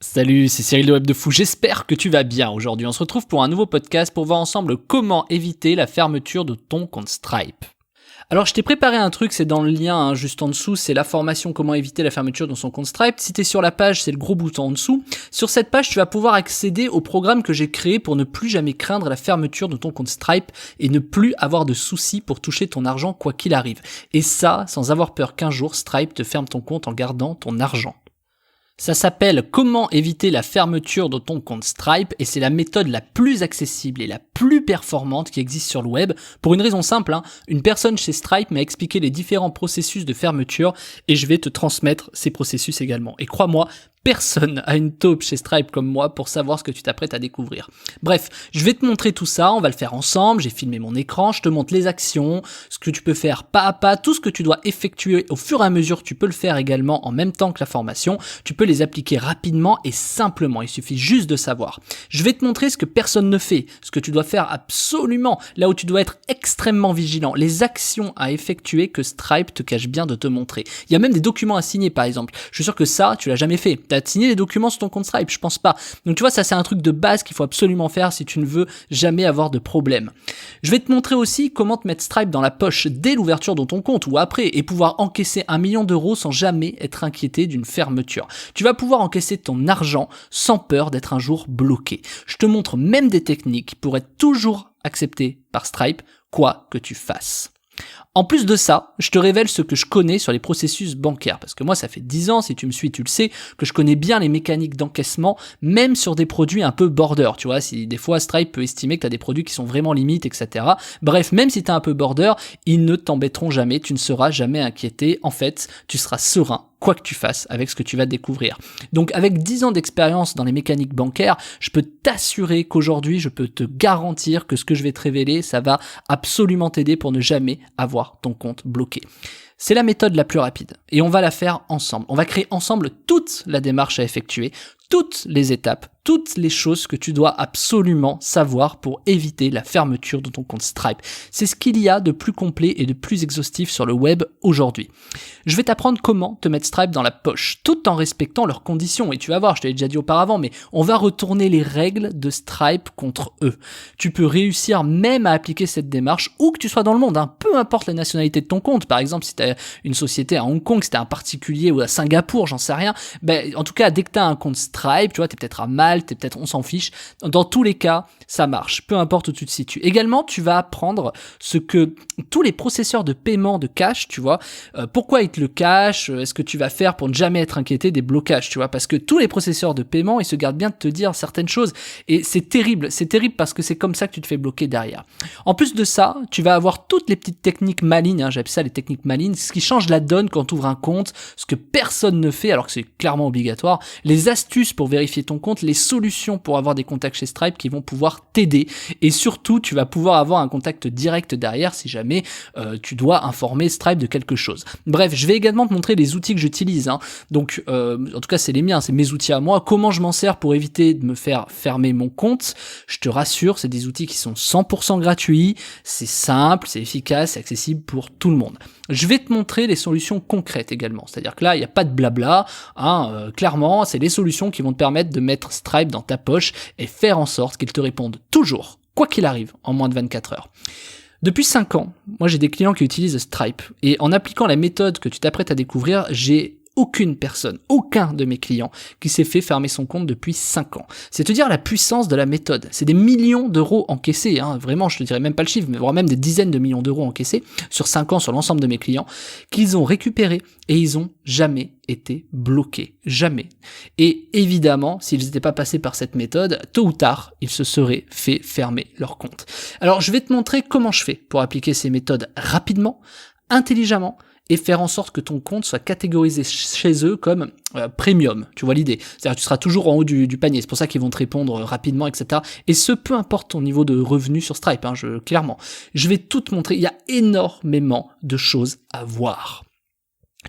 Salut, c'est Cyril de Web de Fou, j'espère que tu vas bien aujourd'hui. On se retrouve pour un nouveau podcast pour voir ensemble comment éviter la fermeture de ton compte Stripe. Alors je t'ai préparé un truc, c'est dans le lien juste en dessous, c'est la formation comment éviter la fermeture de son compte Stripe. Si t'es sur la page, c'est le gros bouton en dessous. Sur cette page, tu vas pouvoir accéder au programme que j'ai créé pour ne plus jamais craindre la fermeture de ton compte Stripe et ne plus avoir de soucis pour toucher ton argent quoi qu'il arrive. Et ça, sans avoir peur qu'un jour Stripe te ferme ton compte en gardant ton argent. Ça s'appelle comment éviter la fermeture de ton compte Stripe et c'est la méthode la plus accessible et la plus performante qui existe sur le web. Pour une raison simple, une personne chez Stripe m'a expliqué les différents processus de fermeture et je vais te transmettre ces processus également. Et crois-moi, personne a une taupe chez Stripe comme moi pour savoir ce que tu t'apprêtes à découvrir. Bref, je vais te montrer tout ça, on va le faire ensemble, j'ai filmé mon écran, je te montre les actions, ce que tu peux faire pas à pas, tout ce que tu dois effectuer au fur et à mesure, tu peux le faire également en même temps que la formation, tu peux les appliquer rapidement et simplement, il suffit juste de savoir. Je vais te montrer ce que personne ne fait, ce que tu dois faire absolument, là où tu dois être extrêmement vigilant, les actions à effectuer que Stripe te cache bien de te montrer. Il y a même des documents à signer par exemple, je suis sûr que ça, tu l'as jamais fait. T'as signé les documents sur ton compte Stripe, je pense pas. Donc tu vois, ça c'est un truc de base qu'il faut absolument faire si tu ne veux jamais avoir de problème. Je vais te montrer aussi comment te mettre Stripe dans la poche dès l'ouverture de ton compte ou après et pouvoir encaisser 1 million d'euros sans jamais être inquiété d'une fermeture. Tu vas pouvoir encaisser ton argent sans peur d'être un jour bloqué. Je te montre même des techniques pour être toujours accepté par Stripe, quoi que tu fasses. En plus de ça, je te révèle ce que je connais sur les processus bancaires, parce que moi ça fait 10 ans, si tu me suis tu le sais, que je connais bien les mécaniques d'encaissement, même sur des produits un peu border, tu vois, si des fois Stripe peut estimer que tu as des produits qui sont vraiment limites, etc. Bref, même si tu es un peu border, ils ne t'embêteront jamais, tu ne seras jamais inquiété, en fait, tu seras serein, quoi que tu fasses avec ce que tu vas découvrir. Donc avec 10 ans d'expérience dans les mécaniques bancaires, je peux t'assurer qu'aujourd'hui, je peux te garantir que ce que je vais te révéler, ça va absolument t'aider pour ne jamais avoir ton compte bloqué. C'est la méthode la plus rapide et on va la faire ensemble. On va créer ensemble toute la démarche à effectuer, toutes les étapes, toutes les choses que tu dois absolument savoir pour éviter la fermeture de ton compte Stripe. C'est ce qu'il y a de plus complet et de plus exhaustif sur le web aujourd'hui. Je vais t'apprendre comment te mettre Stripe dans la poche, tout en respectant leurs conditions. Et tu vas voir, je te l'ai déjà dit auparavant, mais on va retourner les règles de Stripe contre eux. Tu peux réussir même à appliquer cette démarche où que tu sois dans le monde, peu importe la nationalité de ton compte. Par exemple, si tu as une société à Hong Kong, si tu es un particulier ou à Singapour, j'en sais rien. En tout cas, dès que tu as un compte Stripe, tu vois, tu es peut-être à Malte, on s'en fiche. Dans tous les cas, ça marche, peu importe où tu te situes. Également, tu vas apprendre ce que tous les processeurs de paiement de cash, tu vois, pourquoi ils te le cachent, est-ce que tu vas faire pour ne jamais être inquiété des blocages, tu vois, parce que tous les processeurs de paiement, ils se gardent bien de te dire certaines choses et c'est terrible parce que c'est comme ça que tu te fais bloquer derrière. En plus de ça, tu vas avoir toutes les petites techniques malignes, j'appelle ça les techniques malignes, ce qui change la donne quand tu ouvres un compte, ce que personne ne fait alors que c'est clairement obligatoire, les astuces pour vérifier ton compte, les solutions pour avoir des contacts chez Stripe qui vont pouvoir t'aider et surtout tu vas pouvoir avoir un contact direct derrière si jamais tu dois informer Stripe de quelque chose. Bref, je vais également te montrer les outils que j'utilise, donc en tout cas c'est les miens, c'est mes outils à moi, comment je m'en sers pour éviter de me faire fermer mon compte. Je te rassure, c'est des outils qui sont 100% gratuits, c'est simple, c'est efficace, c'est accessible pour tout le monde. Je vais te montrer les solutions concrètes également, c'est-à-dire que là il n'y a pas de blabla, clairement c'est les solutions qui vont te permettre de mettre Stripe dans ta poche et faire en sorte qu'ils te répondent toujours, quoi qu'il arrive, en moins de 24 heures. Depuis 5 ans, moi j'ai des clients qui utilisent Stripe et en appliquant la méthode que tu t'apprêtes à découvrir, j'ai aucune personne, aucun de mes clients qui s'est fait fermer son compte depuis 5 ans. C'est te dire la puissance de la méthode. C'est des millions d'euros encaissés, vraiment je te dirais même pas le chiffre, mais voire même des dizaines de millions d'euros encaissés sur 5 ans sur l'ensemble de mes clients qu'ils ont récupérés et ils ont jamais été bloqués. Jamais. Et évidemment, s'ils n'étaient pas passés par cette méthode, tôt ou tard, ils se seraient fait fermer leur compte. Alors je vais te montrer comment je fais pour appliquer ces méthodes rapidement, intelligemment, et faire en sorte que ton compte soit catégorisé chez eux comme premium, tu vois l'idée. C'est-à-dire que tu seras toujours en haut du panier, c'est pour ça qu'ils vont te répondre rapidement, etc. Et ce, peu importe ton niveau de revenu sur Stripe, clairement. Je vais tout te montrer, il y a énormément de choses à voir.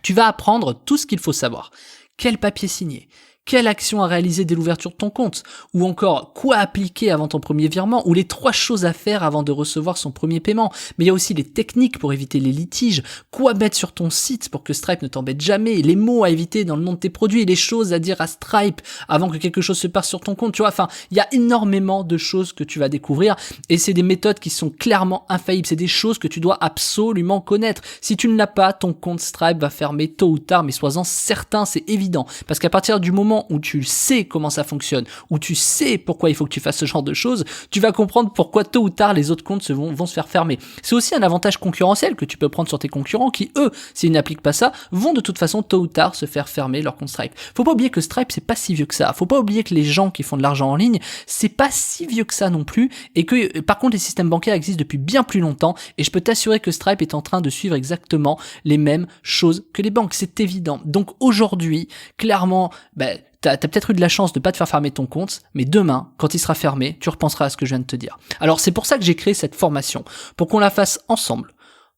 Tu vas apprendre tout ce qu'il faut savoir. Quel papier signer ? quelle action à réaliser dès l'ouverture de ton compte, ou encore quoi appliquer avant ton premier virement, ou les 3 choses à faire avant de recevoir son premier paiement. Mais il y a aussi les techniques pour éviter les litiges, quoi mettre sur ton site pour que Stripe ne t'embête jamais, les mots à éviter dans le nom de tes produits, les choses à dire à Stripe avant que quelque chose se passe sur ton compte, tu vois. Enfin, il y a énormément de choses que tu vas découvrir et c'est des méthodes qui sont clairement infaillibles. C'est des choses que tu dois absolument connaître. Si tu ne l'as pas, ton compte Stripe va fermer tôt ou tard, mais sois-en certain, c'est évident. Parce qu'à partir du moment où tu sais comment ça fonctionne, où tu sais pourquoi il faut que tu fasses ce genre de choses, tu vas comprendre pourquoi tôt ou tard les autres comptes vont se faire fermer. C'est aussi un avantage concurrentiel que tu peux prendre sur tes concurrents qui, eux, s'ils n'appliquent pas ça, vont de toute façon tôt ou tard se faire fermer leur compte Stripe. Faut pas oublier que Stripe, c'est pas si vieux que ça. Faut pas oublier que les gens qui font de l'argent en ligne, c'est pas si vieux que ça non plus, et que par contre les systèmes bancaires existent depuis bien plus longtemps, et je peux t'assurer que Stripe est en train de suivre exactement les mêmes choses que les banques, c'est évident. Donc aujourd'hui, clairement, t'as peut-être eu de la chance de pas te faire fermer ton compte, mais demain, quand il sera fermé, tu repenseras à ce que je viens de te dire. Alors c'est pour ça que j'ai créé cette formation, pour qu'on la fasse ensemble,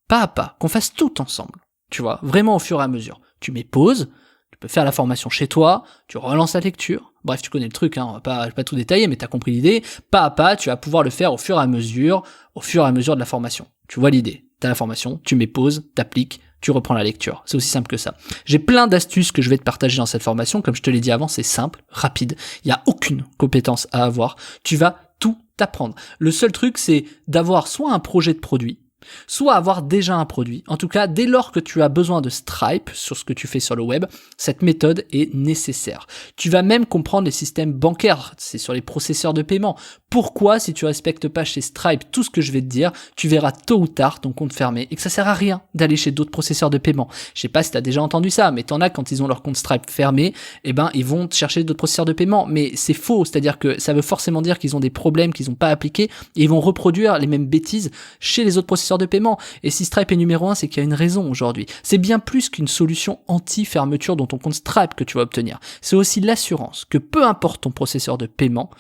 pas à pas, qu'on fasse tout ensemble, tu vois, vraiment au fur et à mesure. Tu mets pause, tu peux faire la formation chez toi, tu relances la lecture, bref, tu connais le truc, on va pas tout détailler, mais t'as compris l'idée, pas à pas, tu vas pouvoir le faire au fur et à mesure de la formation. Tu vois l'idée, t'as la formation, tu mets pause, t'appliques, tu reprends la lecture. C'est aussi simple que ça. J'ai plein d'astuces que je vais te partager dans cette formation. Comme je te l'ai dit avant, c'est simple, rapide. Il n'y a aucune compétence à avoir. Tu vas tout apprendre. Le seul truc, c'est d'avoir soit un projet de produit, soit avoir déjà un produit. En tout cas, dès lors que tu as besoin de Stripe sur ce que tu fais sur le web, cette méthode est nécessaire. Tu vas même comprendre les systèmes bancaires, c'est sur les processeurs de paiement. Pourquoi, si tu respectes pas chez Stripe tout ce que je vais te dire, tu verras tôt ou tard ton compte fermé et que ça sert à rien d'aller chez d'autres processeurs de paiement. Je sais pas si tu as déjà entendu ça, mais t'en as quand ils ont leur compte Stripe fermé, ils vont te chercher d'autres processeurs de paiement. Mais c'est faux, c'est-à-dire que ça veut forcément dire qu'ils ont des problèmes qu'ils n'ont pas appliqués et ils vont reproduire les mêmes bêtises chez les autres processeurs de paiement. Et si Stripe est numéro 1, c'est qu'il y a une raison aujourd'hui. C'est bien plus qu'une solution anti-fermeture dans ton compte Stripe que tu vas obtenir. C'est aussi l'assurance que peu importe ton processeur de paiement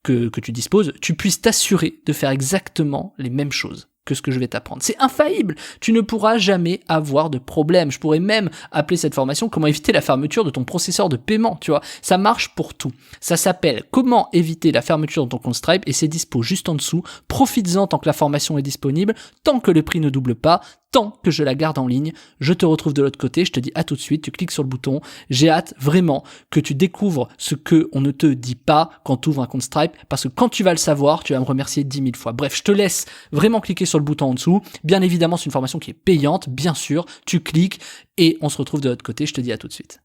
que tu disposes, tu puisses t'assurer de faire exactement les mêmes choses que ce que je vais t'apprendre. C'est infaillible. Tu ne pourras jamais avoir de problème. Je pourrais même appeler cette formation comment éviter la fermeture de ton processeur de paiement, tu vois. Ça marche pour tout. Ça s'appelle comment éviter la fermeture de ton compte Stripe et c'est dispo juste en dessous. Profites-en tant que la formation est disponible, tant que le prix ne double pas, tant que je la garde en ligne. Je te retrouve de l'autre côté, je te dis à tout de suite, tu cliques sur le bouton. J'ai hâte vraiment que tu découvres ce que on ne te dit pas quand tu ouvres un compte Stripe, parce que quand tu vas le savoir, tu vas me remercier 10 000 fois. Bref, je te laisse vraiment cliquer sur le bouton en dessous. Bien évidemment, c'est une formation qui est payante, bien sûr. Tu cliques et on se retrouve de l'autre côté, je te dis à tout de suite.